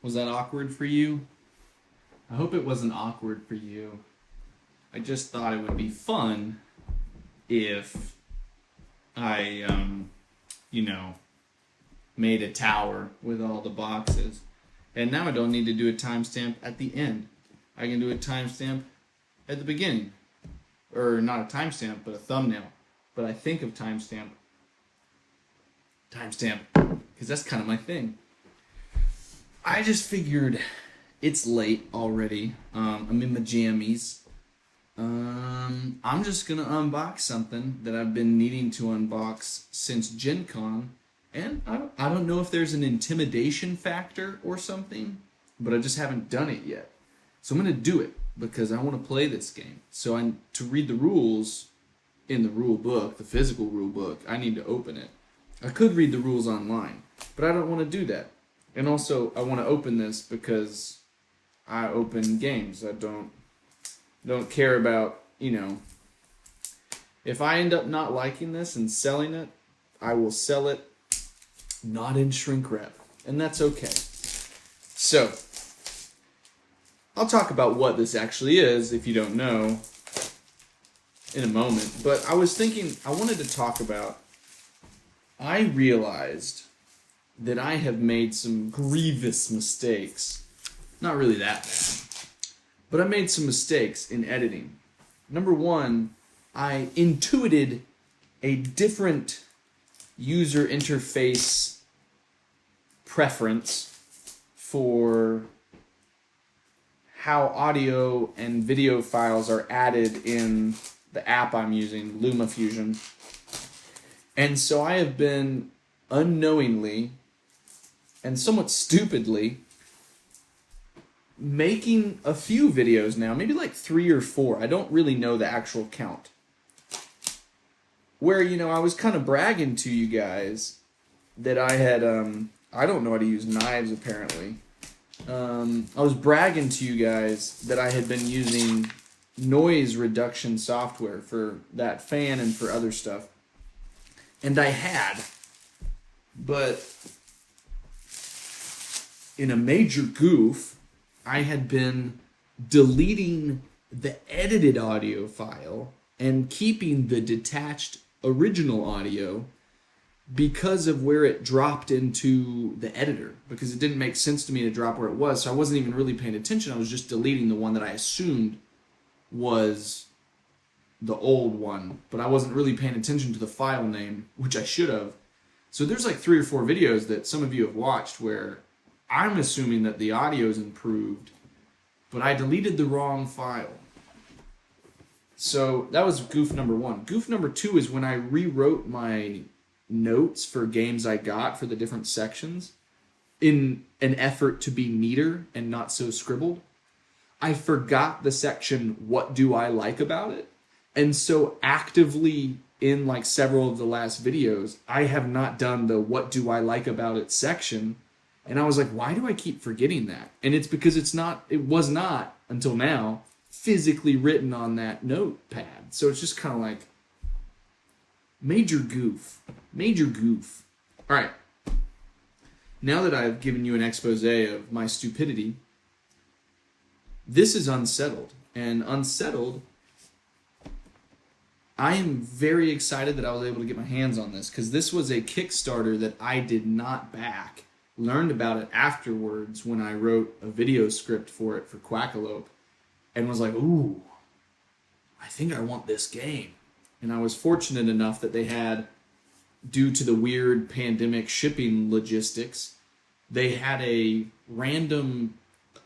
Was that awkward for you? I hope it wasn't awkward for you. I just thought it would be fun if I, made a tower with all the boxes. And now I don't need to do a timestamp at the end. I can do a timestamp at the beginning. Or not a timestamp, but a thumbnail. But I think of timestamp, because that's kind of my thing. I just figured it's late already. I'm in my jammies. I'm just gonna unbox something that I've been needing to unbox since Gen Con. And I don't know if there's an intimidation factor or something, but I just haven't done it yet. So I'm gonna do it because I want to play this game. So to read the rules in the rule book, the physical rule book, I need to open it. I could read the rules online, but I don't want to do that. And also, I want to open this because I open games. I don't care about, if I end up not liking this and selling it, I will sell it not in shrink wrap. And that's okay. So, I'll talk about what this actually is if you don't know in a moment. But I was thinking, I wanted to talk about, I realized that I have made some grievous mistakes. Not really that bad. But I made some mistakes in editing. Number one, I intuited a different user interface preference for how audio and video files are added in the app I'm using, LumaFusion. And so I have been unknowingly and somewhat stupidly making a few videos now, maybe like 3 or 4. I don't really know the actual count. Where, I was kind of bragging to you guys that I had, I don't know how to use knives apparently. I was bragging to you guys that I had been using noise reduction software for that fan and for other stuff. And I had, but in a major goof, I had been deleting the edited audio file and keeping the detached original audio because of where it dropped into the editor, because it didn't make sense to me to drop where it was, so I wasn't even really paying attention. I was just deleting the one that I assumed was the old one, but I wasn't really paying attention to the file name, which I should have. So there's like 3 or 4 videos that some of you have watched where I'm assuming that the audio is improved, but I deleted the wrong file. So that was goof number 1. Goof number 2 is when I rewrote my notes for games I got for the different sections in an effort to be neater and not so scribbled. I forgot the section, what do I like about it? And so actively in like several of the last videos, I have not done the what do I like about it section. And I was like, why do I keep forgetting that? And it's because it was not until now physically written on that notepad. So it's just kind of like major goof. All right. Now that I've given you an expose of my stupidity, this is Unsettled. And Unsettled, I am very excited that I was able to get my hands on this, because this was a Kickstarter that I did not back. Learned about it afterwards when I wrote a video script for it for Quackalope, and was like, ooh, I think I want this game. And I was fortunate enough that they had, due to the weird pandemic shipping logistics, they had a random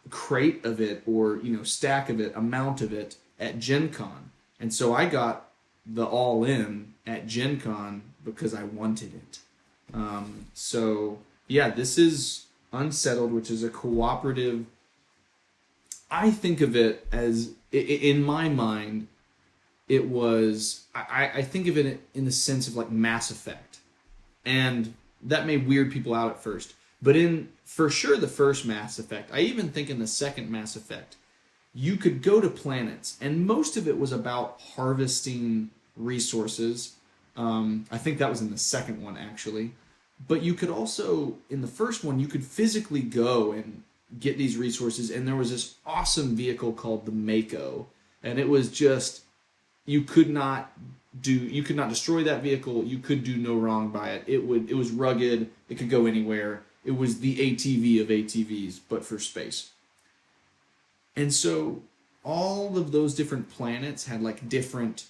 crate of it, or stack of it, amount of it at Gen Con. And so I got the all-in at Gen Con because I wanted it. So yeah, this is Unsettled, which is a cooperative. I think of it as, in my mind, it was, I think of it in the sense of like Mass Effect. And that may weird people out at first. But for sure, the first Mass Effect, I even think in the second Mass Effect, you could go to planets, and most of it was about harvesting resources. I think that was in the second one, actually. But you could also, in the first one, you could physically go and get these resources, and there was this awesome vehicle called the Mako, and it was just, you could not destroy that vehicle. You could do no wrong by it. It was rugged. It could go anywhere. It was the ATV of ATVs, but for space. And so all of those different planets had like different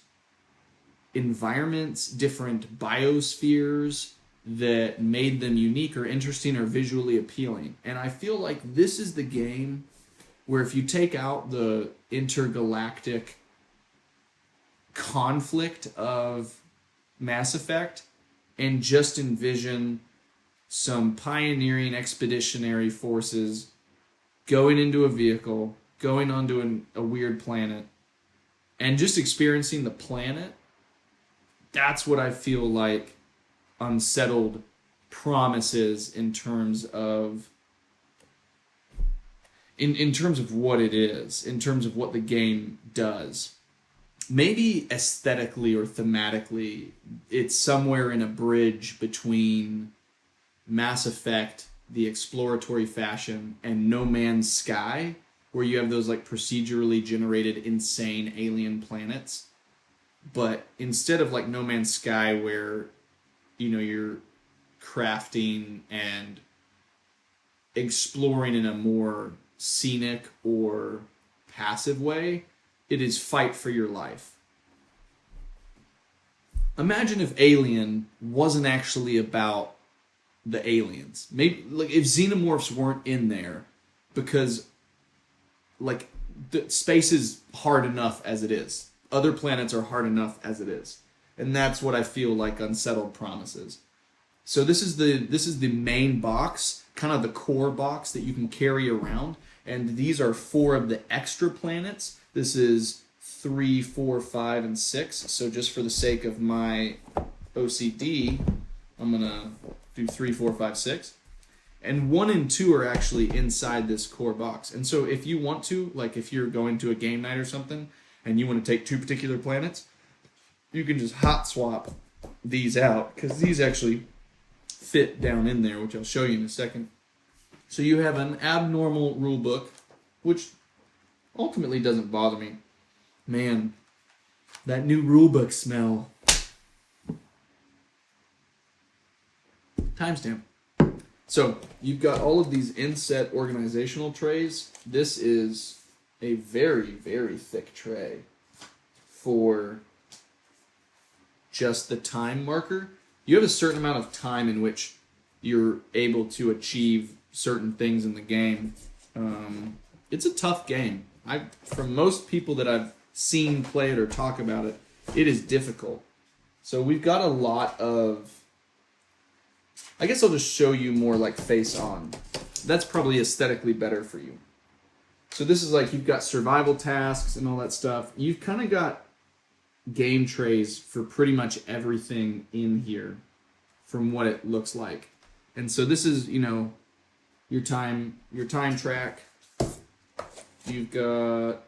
environments, different biospheres that made them unique or interesting or visually appealing. And I feel like this is the game where if you take out the intergalactic conflict of Mass Effect and just envision some pioneering expeditionary forces going into a vehicle, going onto a weird planet, and just experiencing the planet, that's what I feel like Unsettled promises in terms of in terms of what it is, in terms of what the game does. Maybe aesthetically or thematically, it's somewhere in a bridge between Mass Effect, the exploratory fashion, and No Man's Sky, where you have those like procedurally generated insane alien planets. But instead of like No Man's Sky, where you're crafting and exploring in a more scenic or passive way, it is fight for your life. Imagine if Alien wasn't actually about the aliens. Maybe like if xenomorphs weren't in there, because like the space is hard enough as it is. Other planets are hard enough as it is. And that's what I feel like Unsettled promises. So this is the main box, kind of the core box that you can carry around. And these are 4 of the extra planets. This is 3, 4, 5, and 6. So just for the sake of my OCD, I'm going to do 3, 4, 5, 6. And 1 and 2 are actually inside this core box. And so if you want to, like if you're going to a game night or something, and you want to take 2 particular planets, you can just hot swap these out, because these actually fit down in there, which I'll show you in a second. So you have an abnormal rulebook, which ultimately doesn't bother me. Man, that new rulebook smell. Timestamp. So you've got all of these inset organizational trays. This is a very, very thick tray for just the time marker. You have a certain amount of time in which you're able to achieve certain things in the game. It's a tough game. From most people that I've seen play it or talk about it, it is difficult. So we've got a lot of... I guess I'll just show you more like face on. That's probably aesthetically better for you. So this is like, you've got survival tasks and all that stuff. You've kind of got game trays for pretty much everything in here from what it looks like. And so this is, your time track. You've got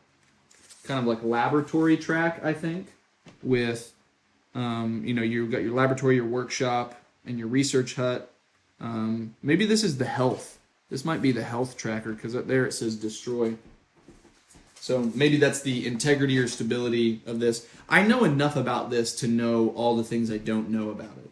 kind of like laboratory track, I think, with, you've got your laboratory, your workshop, and your research hut. Maybe this is the health. This might be the health tracker, because up there it says destroy. So maybe that's the integrity or stability of this. I know enough about this to know all the things I don't know about it.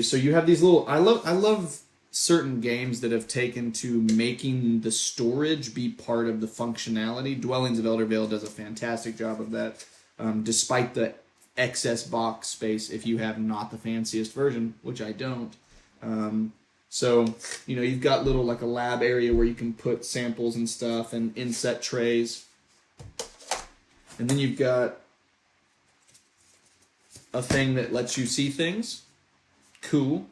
So you have these little... I love certain games that have taken to making the storage be part of the functionality. Dwellings of Eldervale does a fantastic job of that, despite the excess box space if you have not the fanciest version, which I don't. So, you've got little, like a lab area where you can put samples and stuff and inset trays. And then you've got a thing that lets you see things. Cool.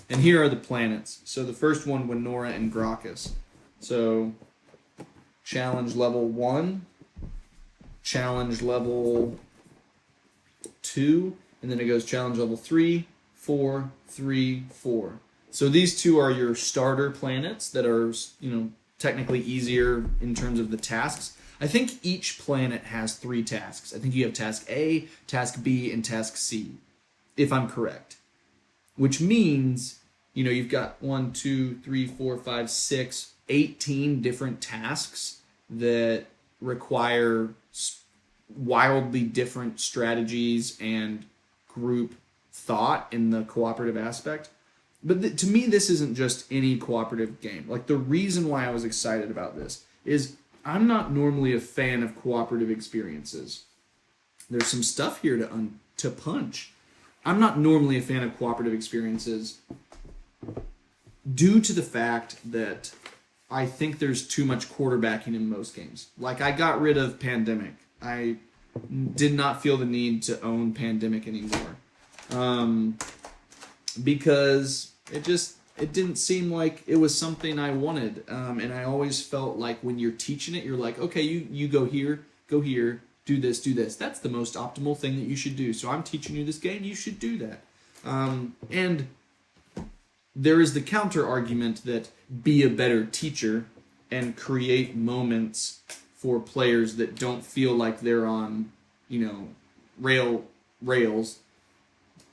And here are the planets. So the first one, Winora and Gracchus. So, challenge level 1, challenge level 2, and then it goes challenge level 3, 4, 3, 4. So these 2 are your starter planets that are, technically easier in terms of the tasks. I think each planet has 3 tasks. I think you have task A, task B, and task C, if I'm correct. Which means You've got 1, 2, 3, 4, 5, 6, 18 different tasks that require wildly different strategies and group thought in the cooperative aspect. But to me, this isn't just any cooperative game. Like, the reason why I was excited about this is I'm not normally a fan of cooperative experiences. There's some stuff here to punch. I'm not normally a fan of cooperative experiences due to the fact that I think there's too much quarterbacking in most games. Like, I got rid of Pandemic. I did not feel the need to own Pandemic anymore. Because it didn't seem like it was something I wanted. And I always felt like when you're teaching it, you're like, okay, you go here, do this, do this. That's the most optimal thing that you should do. So I'm teaching you this game, you should do that. And there is the counter argument that be a better teacher and create moments for players that don't feel like they're on, rails.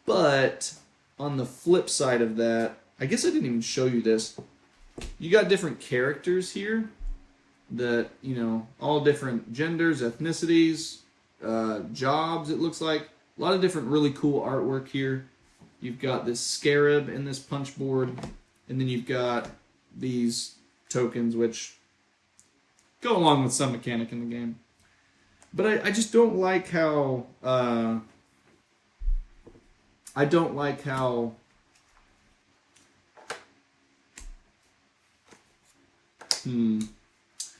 But on the flip side of that, I guess I didn't even show you this. You got different characters here that, all different genders, ethnicities, jobs, it looks like. A lot of different really cool artwork here. You've got this scarab in this punch board, and then you've got these tokens, which go along with some mechanic in the game. But I just don't like how...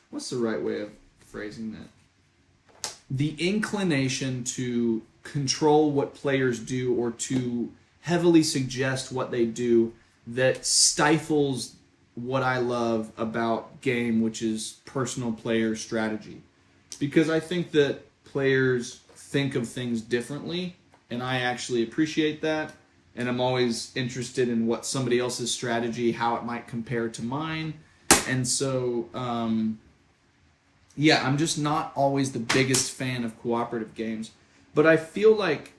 What's the right way of phrasing that? The inclination to control what players do or to heavily suggest what they do that stifles what I love about game, which is personal player strategy. Because I think that players think of things differently, and I actually appreciate that, and I'm always interested in what somebody else's strategy, how it might compare to mine. And so, I'm just not always the biggest fan of cooperative games. But I feel like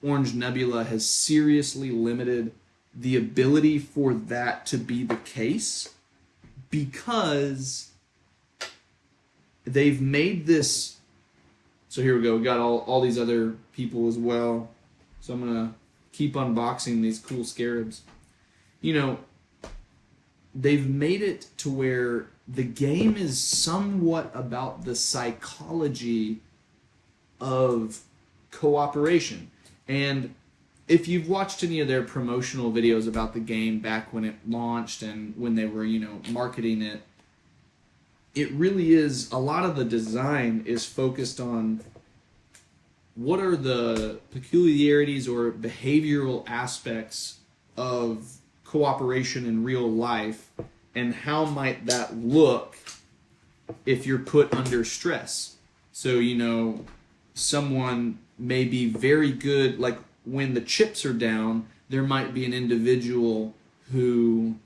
Orange Nebula has seriously limited the ability for that to be the case because they've made this... So here we go. We got all these other people as well. So I'm going to keep unboxing these cool scarabs. They've made it to where the game is somewhat about the psychology of cooperation. And if you've watched any of their promotional videos about the game back when it launched and when they were, marketing it, it really is, a lot of the design is focused on what are the peculiarities or behavioral aspects of cooperation in real life, and how might that look if you're put under stress. So, someone may be very good, like when the chips are down, there might be an individual who,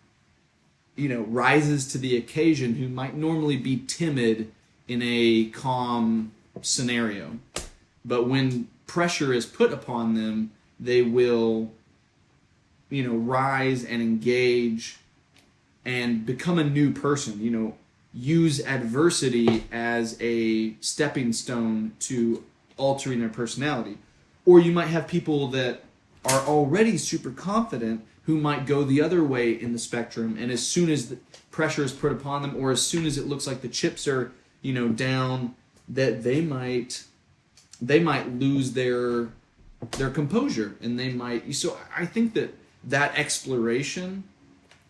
rises to the occasion, who might normally be timid in a calm scenario. But when pressure is put upon them, they will, rise and engage and become a new person, use adversity as a stepping stone to altering their personality. Or you might have people that are already super confident who might go the other way in the spectrum, and as soon as the pressure is put upon them, or as soon as it looks like the chips are, down, that they might lose their composure, and they might... So I think that exploration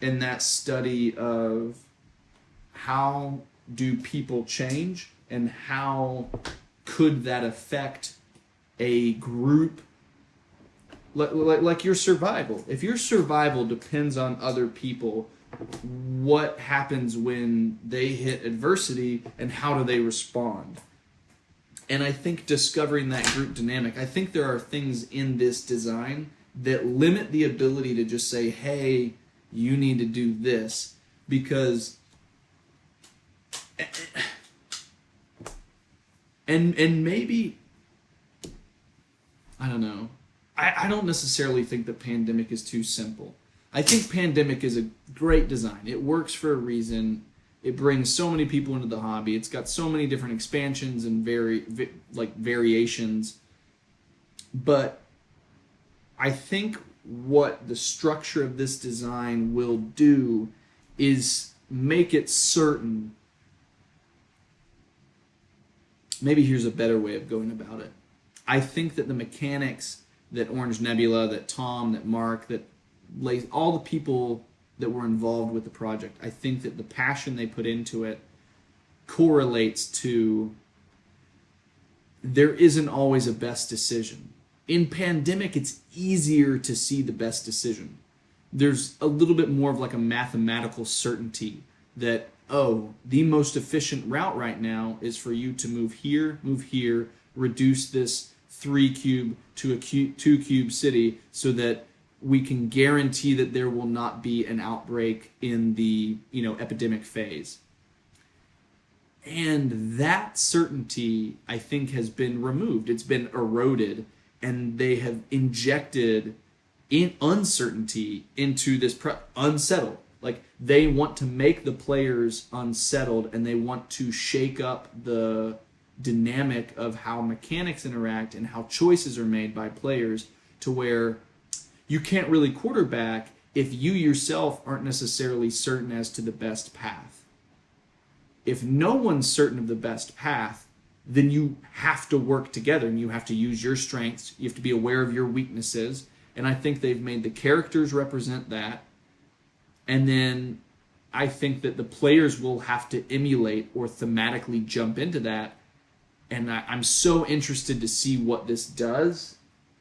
and that study of how do people change and how could that affect a group, like your survival. If your survival depends on other people, what happens when they hit adversity and how do they respond? And I think discovering that group dynamic, I think there are things in this design that limit the ability to just say, hey, you need to do this, because and maybe, I don't know, I don't necessarily think the Pandemic is too simple, I think Pandemic is a great design. It works for a reason. It brings so many people into the hobby. It's got so many different expansions and variations. But I think what the structure of this design will do is make it certain. Maybe here's a better way of going about it. I think that the mechanics that Orange Nebula, that Tom, that Marc, that all the people that were involved with the project, I think that the passion they put into it correlates to there isn't always a best decision. In Pandemic, it's easier to see the best decision. There's a little bit more of like a mathematical certainty that, oh, the most efficient route right now is for you to move here, reduce this 3 cube to a 2 cube city so that we can guarantee that there will not be an outbreak in the, epidemic phase. And that certainty, I think, has been removed. It's been eroded, and they have injected uncertainty into this unsettled. Like, they want to make the players unsettled, and they want to shake up the dynamic of how mechanics interact and how choices are made by players, to where you can't really quarterback if you yourself aren't necessarily certain as to the best path. If no one's certain of the best path, then you have to work together and you have to use your strengths. You have to be aware of your weaknesses. And I think they've made the characters represent that. And then I think that the players will have to emulate or thematically jump into that. And I'm so interested to see what this does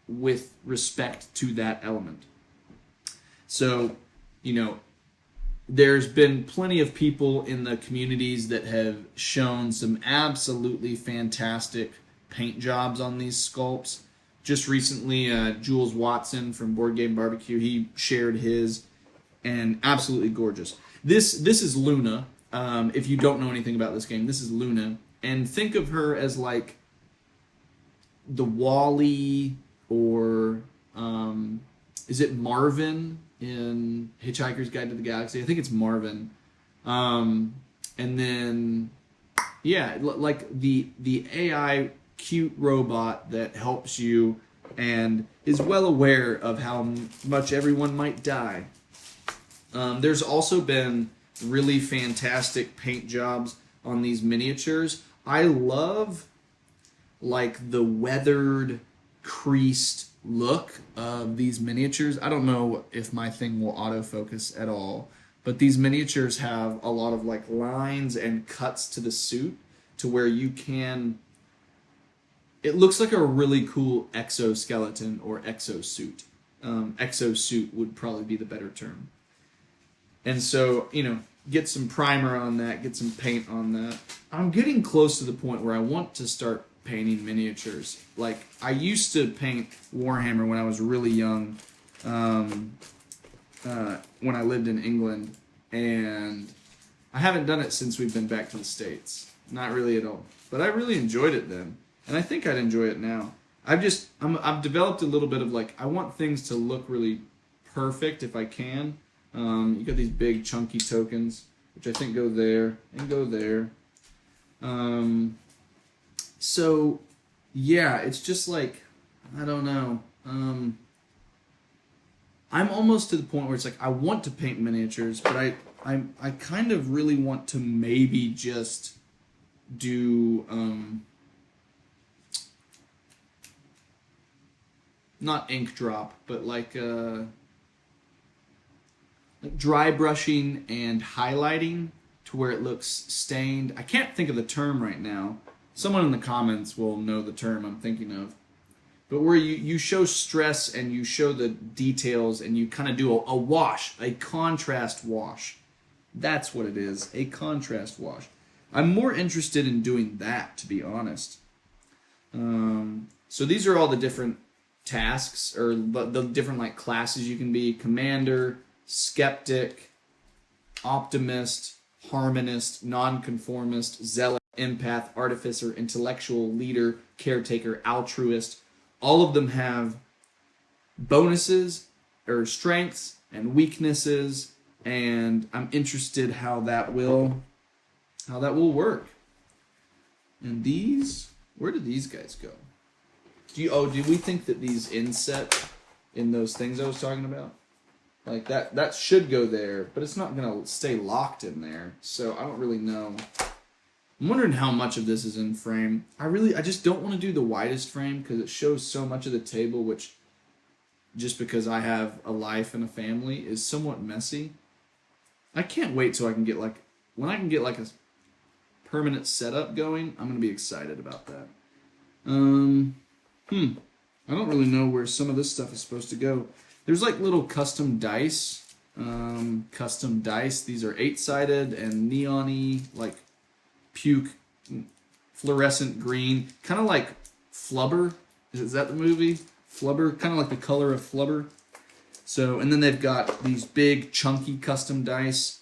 with respect to that element. So, there's been plenty of people in the communities that have shown some absolutely fantastic paint jobs on these sculpts. Just recently, Jules Watson from Board Game Barbecue, he shared his, and absolutely gorgeous. This is Luna. If you don't know anything about this game, this is Luna. And think of her as like the Wall-E, or is it Marvin in Hitchhiker's Guide to the Galaxy? I think it's Marvin. And then, yeah, like the AI cute robot that helps you and is well aware of how much everyone might die. There's also been really fantastic paint jobs on these miniatures. I love like the weathered, creased look of these miniatures. I don't know if my thing will autofocus at all, but these miniatures have a lot of like lines and cuts to the suit to where you can, it looks like a really cool exoskeleton or exosuit. Exosuit would probably be the better term. And so, get some primer on that, get some paint on that. I'm getting close to the point where I want to start painting miniatures. Like, I used to paint Warhammer when I was really young, when I lived in England, and I haven't done it since we've been back to the States. Not really at all. But I really enjoyed it then, and I think I'd enjoy it now. I've developed a little bit of like, I want things to look really perfect if I can. You got these big chunky tokens, which I think go there and go there. So yeah, it's just like, I don't know. I'm almost to the point where it's like I want to paint miniatures, but I kind of really want to maybe just do not ink drop, but like dry brushing and highlighting to where it looks stained. I can't think of the term right now. Someone in the comments will know the term I'm thinking of. But where you show stress and you show the details and you kind of do a wash, a contrast wash. That's what it is, a contrast wash. I'm more interested in doing that, to be honest. So these are all the different tasks, or the different like classes you can be. Commander, skeptic, optimist, harmonist, nonconformist, zealot, empath, artificer, intellectual, leader, caretaker, altruist. All of them have bonuses or strengths and weaknesses, and I'm interested how that will work. And these, where did these guys go? Do we think that these inset in those things I was talking about? Like that should go there, but it's not gonna stay locked in there. So I don't really know. I'm wondering how much of this is in frame. I just don't want to do the widest frame because it shows so much of the table, which, just because I have a life and a family, is somewhat messy. I can't wait till I can get when I can get a permanent setup going. I'm gonna be excited about that. I don't really know where some of this stuff is supposed to go. There's little custom dice. These are 8-sided and neon-y, puke, fluorescent green, kind of like Flubber. Is that the movie? Flubber, kind of like the color of Flubber. So, and then they've got these big, chunky custom dice.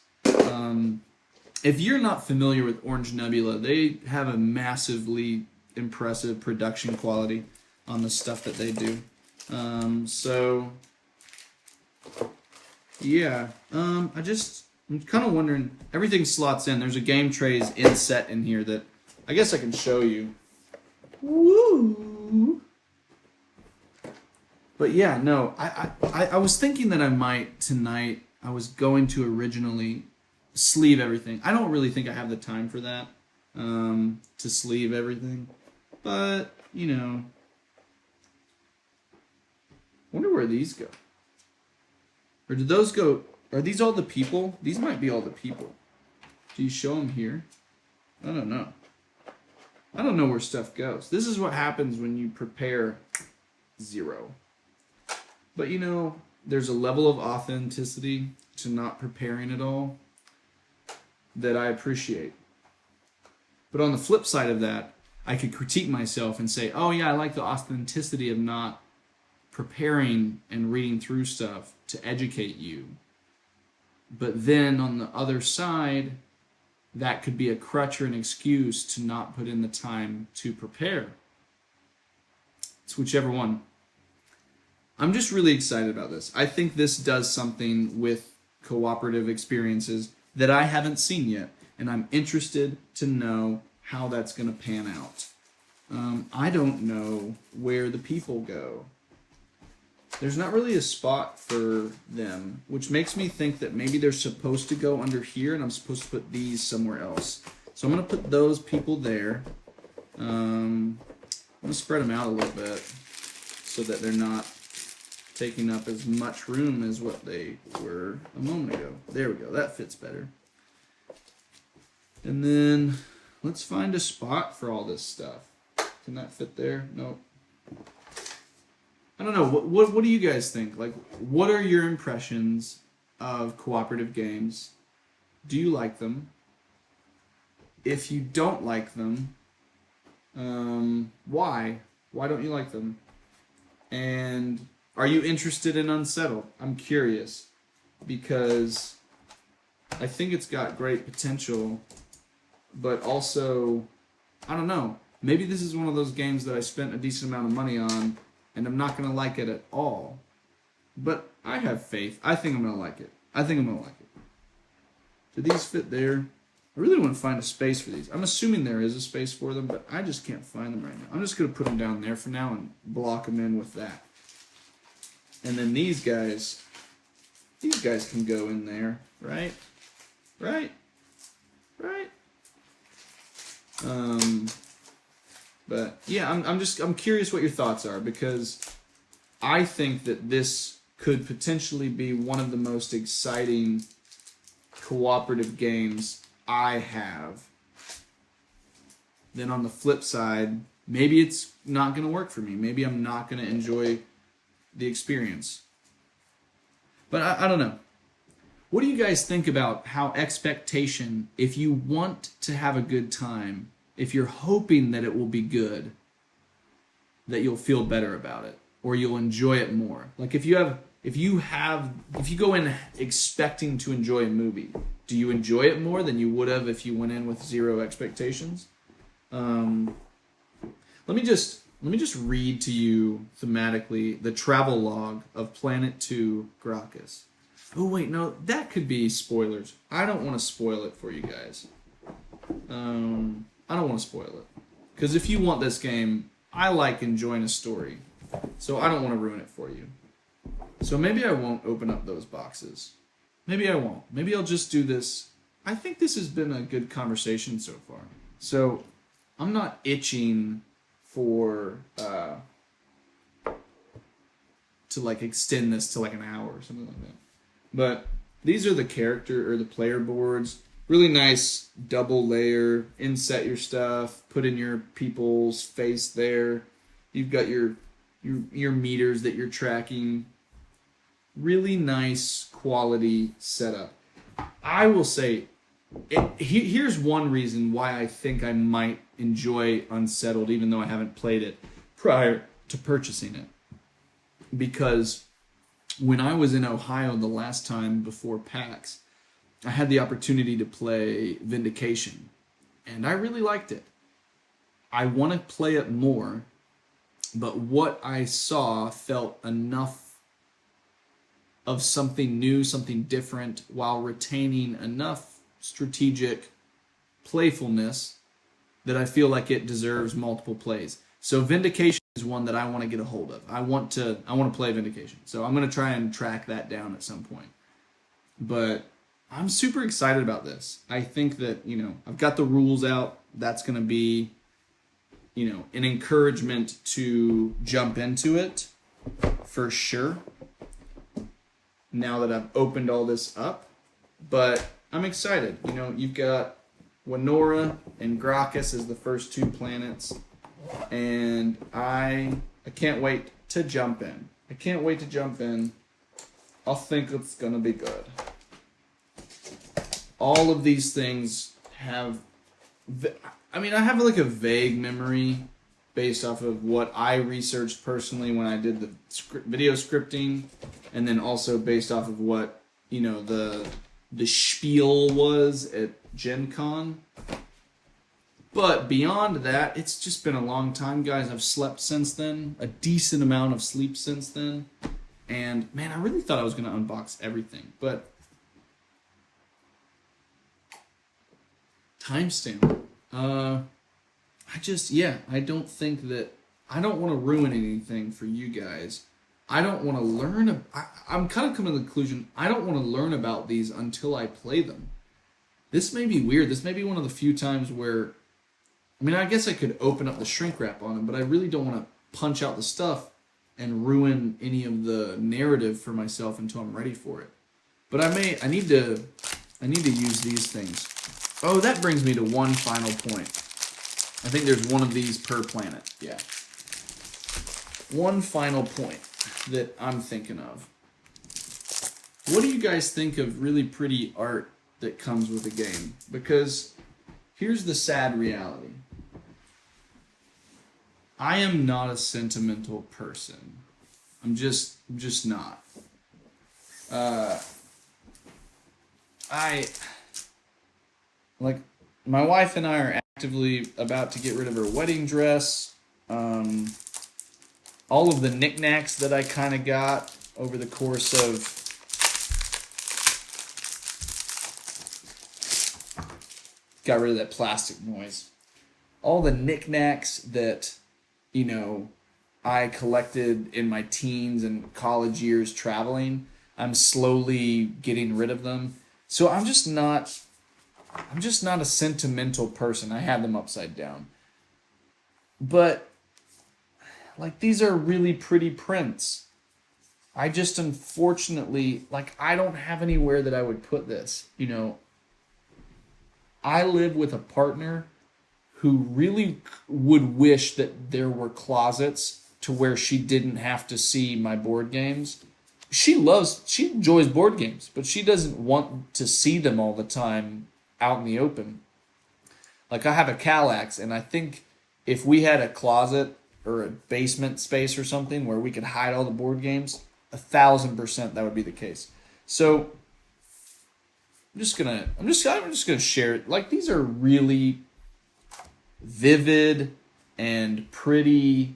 If you're not familiar with Orange Nebula, they have a massively impressive production quality on the stuff that they do. So, yeah. I'm kind of wondering, everything slots in. There's a game trays inset in here that I guess I can show you. Woo! But yeah, no, I was thinking that I might tonight, I was going to originally sleeve everything. I don't really think I have the time for that, to sleeve everything. But, wonder where these go. Or did those go, are these all the people? These might be all the people. Do you show them here? I don't know. I don't know where stuff goes. This is what happens when you prepare 0. But there's a level of authenticity to not preparing at all that I appreciate. But on the flip side of that, I could critique myself and say, oh yeah, I like the authenticity of not preparing and reading through stuff to educate you. But then on the other side, that could be a crutch or an excuse to not put in the time to prepare. It's whichever one. I'm just really excited about this. I think this does something with cooperative experiences that I haven't seen yet, and I'm interested to know how that's going to pan out. I don't know where the people go. There's not really a spot for them, which makes me think that maybe they're supposed to go under here, and I'm supposed to put these somewhere else. So I'm going to put those people there. I'm going to spread them out a little bit so that they're not taking up as much room as what they were a moment ago. There we go. That fits better. And then let's find a spot for all this stuff. Can that fit there? Nope. I don't know. What do you guys think? What are your impressions of cooperative games? Do you like them? If you don't like them, why? Why don't you like them? And are you interested in Unsettled? I'm curious because I think it's got great potential, but also, I don't know. Maybe this is one of those games that I spent a decent amount of money on and I'm not going to like it at all. But I have faith. I think I'm going to like it. Do these fit there? I really want to find a space for these. I'm assuming there is a space for them, but I just can't find them right now. I'm just going to put them down there for now and block them in with that. And then these guys can go in there, right? Right? But yeah, I'm curious what your thoughts are, because I think that this could potentially be one of the most exciting cooperative games I have. Then on the flip side, maybe it's not going to work for me. Maybe I'm not going to enjoy the experience. But I don't know. What do you guys think about how expectation, if you want to have a good time, if you're hoping that it will be good, that you'll feel better about it or you'll enjoy it more? Like if you go in expecting to enjoy a movie, do you enjoy it more than you would have if you went in with 0 expectations? Let me just read to you thematically the travel log of Planet 2 Gracchus. Oh wait, no, that could be spoilers. I don't want to spoil it for you guys. I don't want to spoil it. Because if you want this game, I like enjoying a story. So I don't want to ruin it for you. So maybe I won't open up those boxes. Maybe I won't. Maybe I'll just do this. I think this has been a good conversation so far. So I'm not itching for to like extend this to like an hour or something like that. But these are the character or the player boards. Really nice double layer. Inset your stuff. Put in your people's face there. You've got your meters that you're tracking. Really nice quality setup. I will say, here's one reason why I think I might enjoy Unsettled, even though I haven't played it prior to purchasing it. Because when I was in Ohio the last time before PAX, I had the opportunity to play Vindication, and I really liked it. I want to play it more, but what I saw felt enough of something new, something different, while retaining enough strategic playfulness that I feel like it deserves multiple plays. So Vindication is one that I want to get a hold of. I want to play Vindication. So I'm going to try and track that down at some point. But I'm super excited about this. I think that, I've got the rules out. That's going to be, an encouragement to jump into it for sure. Now that I've opened all this up. But I'm excited. You've got Winora and Gracchus as the first two planets. And I can't wait to jump in. I can't wait to jump in. I think it's going to be good. All of these things have... I have like a vague memory based off of what I researched personally when I did the video scripting, and then also based off of what, the spiel was at Gen Con. But beyond that, it's just been a long time, guys. I've slept since then, a decent amount of sleep since then. And, man, I really thought I was going to unbox everything. But timestamp. I don't think that... I don't want to ruin anything for you guys. I don't want to learn... I'm kind of coming to the conclusion, I don't want to learn about these until I play them. This may be weird. This may be one of the few times where... I guess I could open up the shrink wrap on them, but I really don't want to punch out the stuff and ruin any of the narrative for myself until I'm ready for it. But I need to use these things. Oh, that brings me to one final point. I think there's one of these per planet. Yeah. One final point that I'm thinking of. What do you guys think of really pretty art that comes with the game? Because here's the sad reality. I am not a sentimental person. I'm just not. My wife and I are actively about to get rid of her wedding dress. All of the knickknacks that I kind of got over the course of got rid of that plastic noise. All the knickknacks that, I collected in my teens and college years traveling, I'm slowly getting rid of them. So I'm just not a sentimental person. I have them upside down. But, these are really pretty prints. I just, unfortunately, I don't have anywhere that I would put this, I live with a partner who really would wish that there were closets to where she didn't have to see my board games. She enjoys board games, but she doesn't want to see them all the time out in the open. I have a Kallax, and I think if we had a closet or a basement space or something where we could hide all the board games, 1,000% that would be the case. So I'm just gonna share it. These are really vivid and pretty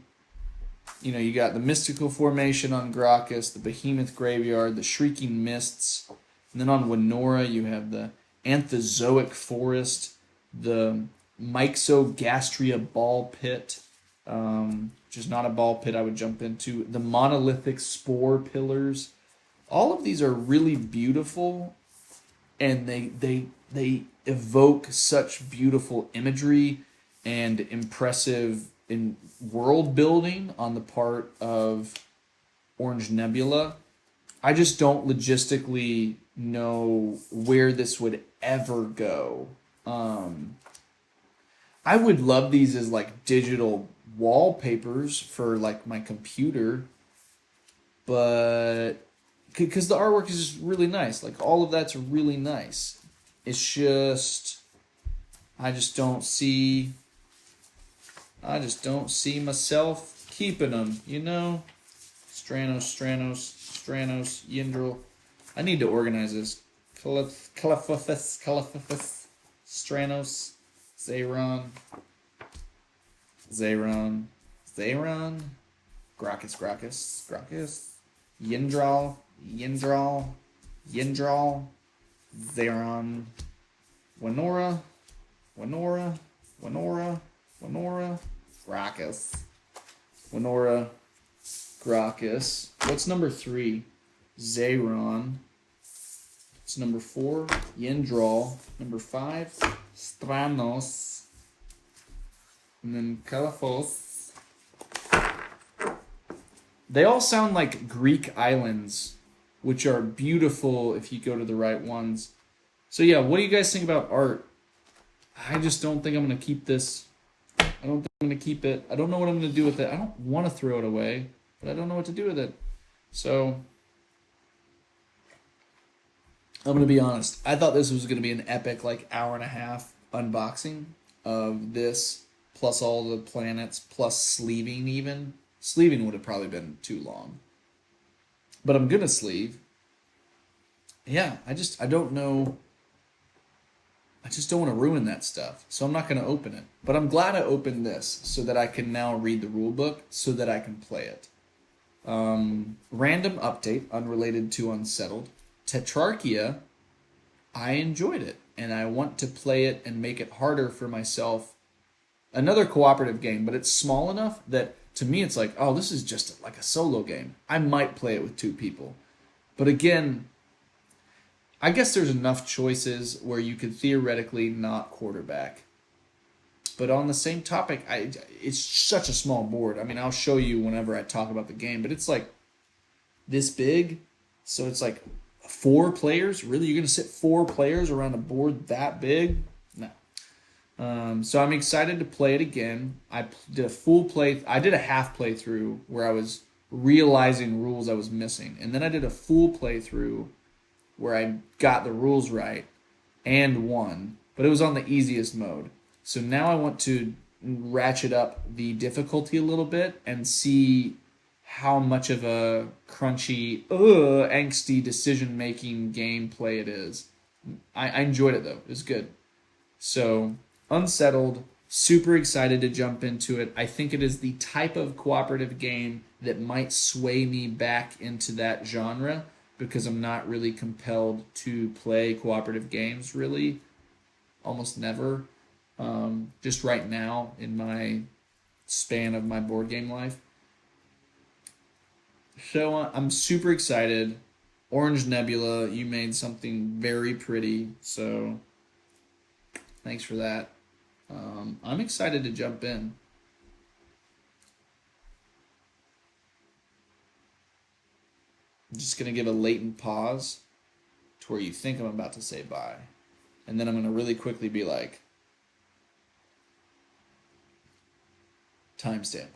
You got the Mystical Formation on Gracchus, the Behemoth Graveyard, the Shrieking Mists, and then on Winora you have the Anthozoic Forest, the Myxogastria Ball Pit, which is not a ball pit I would jump into, the Monolithic Spore Pillars. All of these are really beautiful, and they evoke such beautiful imagery and impressive in world building on the part of Orange Nebula. I just don't logistically know where this would ever go. I would love these as like digital wallpapers for like my computer, but because the artwork is just really nice. Like all of that's really nice. It's just I just don't see myself keeping them, Stranos, Yindril. I need to organize this. Caliphus, Stranos, Zayron, Gracchus, Yindral, Zayron, Winora, Gracchus. Winora, Gracchus. What's number 3? Zayron. It's number 4. Yendral. Number 5. Stranos. And then Caliphos. They all sound like Greek islands, which are beautiful if you go to the right ones. So yeah, what do you guys think about art? I just don't think I'm going to keep this. I don't think I'm going to keep it. I don't know what I'm going to do with it. I don't want to throw it away, but I don't know what to do with it. So I'm going to be honest. I thought this was going to be an epic like hour and a half unboxing of this, plus all the planets, plus sleeving even. Sleeving would have probably been too long. But I'm going to sleeve. Yeah, I don't know. I just don't want to ruin that stuff, so I'm not going to open it. But I'm glad I opened this so that I can now read the rule book so that I can play it. Random update, unrelated to Unsettled. Tetrarchia, I enjoyed it, and I want to play it and make it harder for myself. Another cooperative game, but it's small enough that to me it's like, oh, this is just like a solo game. I might play it with 2 people. But again, I guess there's enough choices where you could theoretically not quarterback. But on the same topic, it's such a small board. I mean, I'll show you whenever I talk about the game, but it's like this big. So it's like 4 players. Really? You're going to sit 4 players around a board that big? No. So I'm excited to play it again. I did a half playthrough where I was realizing rules I was missing. And then I did a full playthrough where I got the rules right and won, but it was on the easiest mode. So now I want to ratchet up the difficulty a little bit and see how much of a crunchy, angsty decision-making gameplay it is. I enjoyed it, though. It was good. So, Unsettled, super excited to jump into it. I think it is the type of cooperative game that might sway me back into that genre, because I'm not really compelled to play cooperative games, really. Almost never. Just right now in my span of my board game life. So I'm super excited. Orange Nebula, you made something very pretty, so thanks for that. I'm excited to jump in. I'm just going to give a latent pause to where you think I'm about to say bye. And then I'm going to really quickly be like, timestamp.